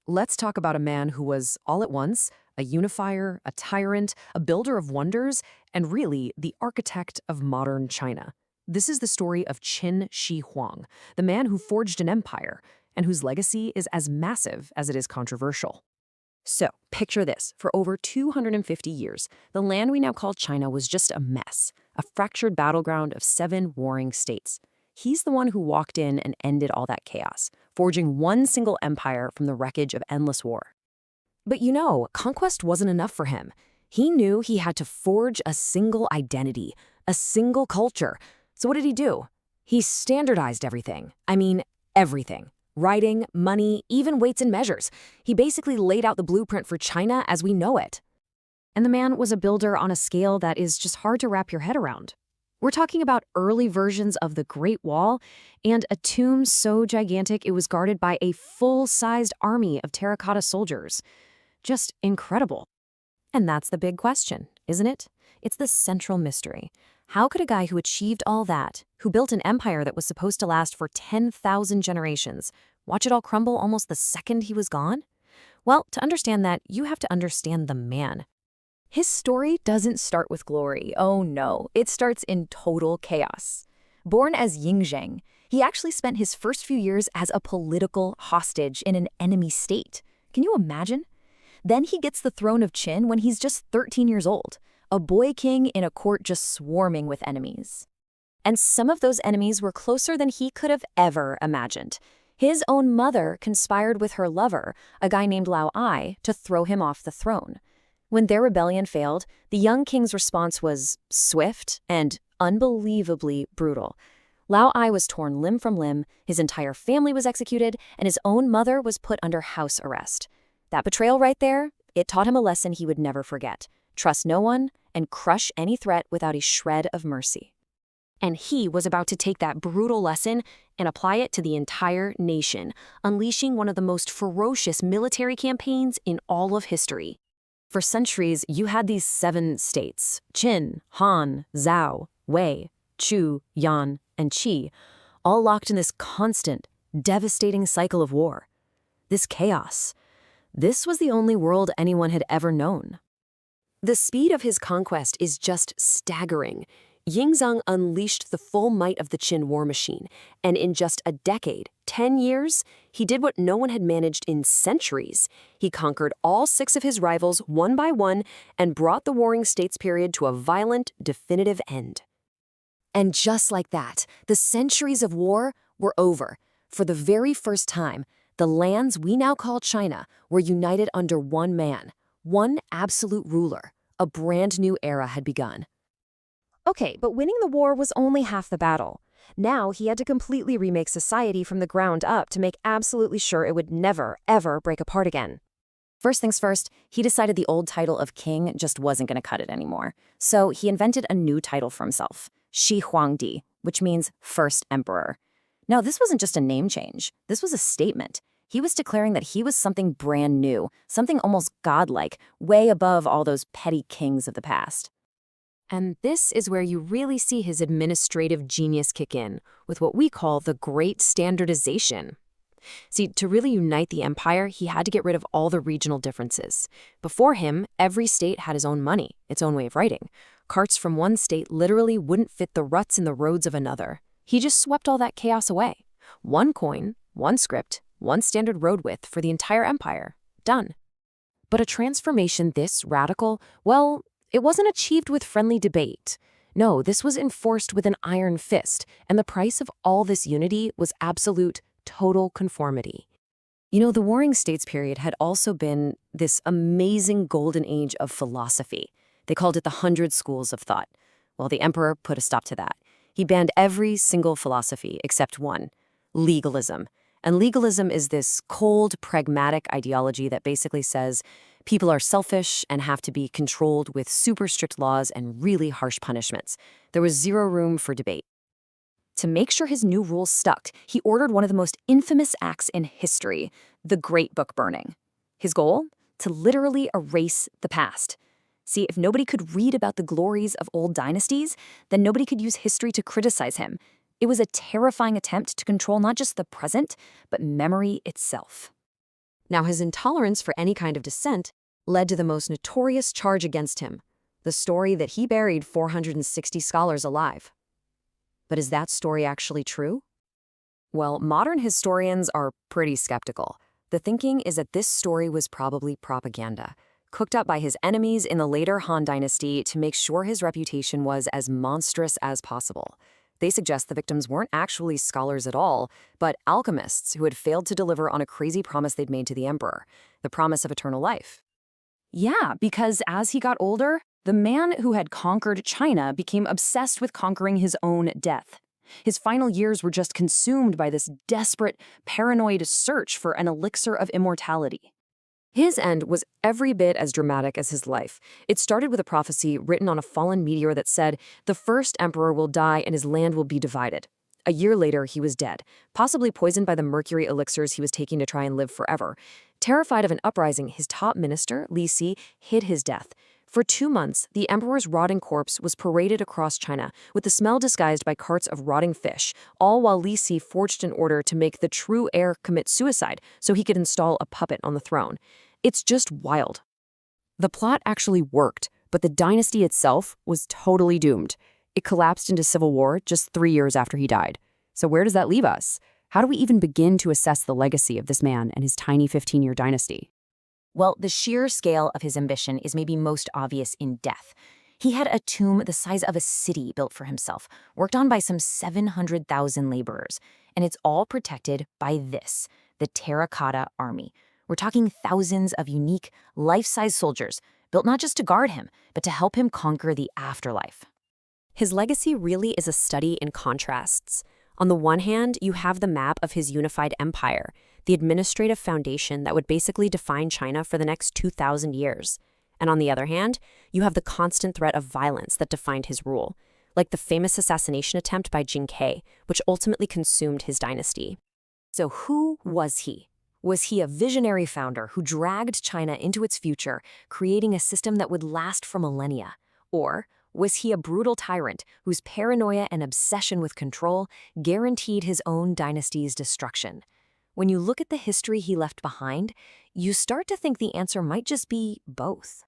Let's talk about a man who was, all at once, a unifier, a tyrant, a builder of wonders, and really the architect of modern China. This is the story of Qin Shi Huang, the man who forged an empire, and whose legacy is as massive as it is controversial. So, picture this. For over 250 years, the land we now call China was just a mess, a fractured battleground of 7 warring states. He's the one who walked in and ended all that chaos, forging one single empire from the wreckage of endless war. But conquest wasn't enough for him. He knew he had to forge a single identity, a single culture. So what did he do? He standardized everything. I mean, everything. Writing, money, even weights and measures. He basically laid out the blueprint for China as we know it. And the man was a builder on a scale that is just hard to wrap your head around. We're talking about early versions of the Great Wall and a tomb so gigantic it was guarded by a full-sized army of terracotta soldiers. Just incredible. And that's the big question, isn't it? It's the central mystery. How could a guy who achieved all that, who built an empire that was supposed to last for 10,000 generations, watch it all crumble almost the second he was gone? Well, to understand that, you have to understand the man. His story doesn't start with glory. Oh no, it starts in total chaos. Born as Ying Zheng, he actually spent his first few years as a political hostage in an enemy state. Can you imagine? Then he gets the throne of Qin when he's just 13 years old, a boy king in a court just swarming with enemies. And some of those enemies were closer than he could have ever imagined. His own mother conspired with her lover, a guy named Lao Ai, to throw him off the throne. When their rebellion failed, the young king's response was swift and unbelievably brutal. Lao Ai was torn limb from limb, his entire family was executed, and his own mother was put under house arrest. That betrayal right there, it taught him a lesson he would never forget. Trust no one and crush any threat without a shred of mercy. And he was about to take that brutal lesson and apply it to the entire nation, unleashing one of the most ferocious military campaigns in all of history. For centuries, you had these 7 states, Qin, Han, Zhao, Wei, Chu, Yan, and Qi, all locked in this constant, devastating cycle of war. This chaos. This was the only world anyone had ever known. The speed of his conquest is just staggering. Ying Zheng unleashed the full might of the Qin war machine, and in just a decade, 10 years, he did what no one had managed in centuries. He conquered all 6 of his rivals one by one and brought the warring states period to a violent, definitive end. And just like that, the centuries of war were over. For the very first time, the lands we now call China were united under one man, one absolute ruler. A brand new era had begun. Okay, but winning the war was only half the battle. Now he had to completely remake society from the ground up to make absolutely sure it would never, ever break apart again. First things first, he decided the old title of king just wasn't going to cut it anymore. So he invented a new title for himself, Shi Huangdi, which means first emperor. Now, this wasn't just a name change. This was a statement. He was declaring that he was something brand new, something almost godlike, way above all those petty kings of the past. And this is where you really see his administrative genius kick in, with what we call the Great Standardization. See, to really unite the empire, he had to get rid of all the regional differences. Before him, every state had his own money, its own way of writing. Carts from one state literally wouldn't fit the ruts in the roads of another. He just swept all that chaos away. One coin, one script, one standard road width for the entire empire. Done. But a transformation this radical, well, it wasn't achieved with friendly debate. No, this was enforced with an iron fist, and the price of all this unity was absolute, total conformity. The Warring States period had also been this amazing golden age of philosophy. They called it the 100 schools of thought. Well, the emperor put a stop to that. He banned every single philosophy except one, legalism. And legalism is this cold, pragmatic ideology that basically says people are selfish and have to be controlled with super strict laws and really harsh punishments. There was zero room for debate. To make sure his new rules stuck, he ordered one of the most infamous acts in history, the Great Book Burning. His goal? To literally erase the past. See, if nobody could read about the glories of old dynasties, then nobody could use history to criticize him. It was a terrifying attempt to control not just the present, but memory itself. Now, his intolerance for any kind of dissent led to the most notorious charge against him, the story that he buried 460 scholars alive. But is that story actually true? Well, modern historians are pretty skeptical. The thinking is that this story was probably propaganda, cooked up by his enemies in the later Han Dynasty to make sure his reputation was as monstrous as possible. They suggest the victims weren't actually scholars at all, but alchemists who had failed to deliver on a crazy promise they'd made to the emperor, the promise of eternal life. Yeah, because as he got older, the man who had conquered China became obsessed with conquering his own death. His final years were just consumed by this desperate, paranoid search for an elixir of immortality. His end was every bit as dramatic as his life. It started with a prophecy written on a fallen meteor that said, the first emperor will die and his land will be divided. A year later, he was dead, possibly poisoned by the mercury elixirs he was taking to try and live forever. Terrified of an uprising, his top minister, Li Si, hid his death. For 2 months, the emperor's rotting corpse was paraded across China, with the smell disguised by carts of rotting fish, all while Li Si forged an order to make the true heir commit suicide so he could install a puppet on the throne. It's just wild. The plot actually worked, but the dynasty itself was totally doomed. It collapsed into civil war just 3 years after he died. So where does that leave us? How do we even begin to assess the legacy of this man and his tiny 15-year dynasty? Well, the sheer scale of his ambition is maybe most obvious in death. He had a tomb the size of a city built for himself, worked on by some 700,000 laborers, and it's all protected by this, the Terracotta Army. We're talking thousands of unique, life-size soldiers, built not just to guard him, but to help him conquer the afterlife. His legacy really is a study in contrasts. On the one hand, you have the map of his unified empire, the administrative foundation that would basically define China for the next 2,000 years. And on the other hand, you have the constant threat of violence that defined his rule, like the famous assassination attempt by Jing Ke, which ultimately consumed his dynasty. So who was he? Was he a visionary founder who dragged China into its future, creating a system that would last for millennia? Or was he a brutal tyrant whose paranoia and obsession with control guaranteed his own dynasty's destruction? When you look at the history he left behind, you start to think the answer might just be both.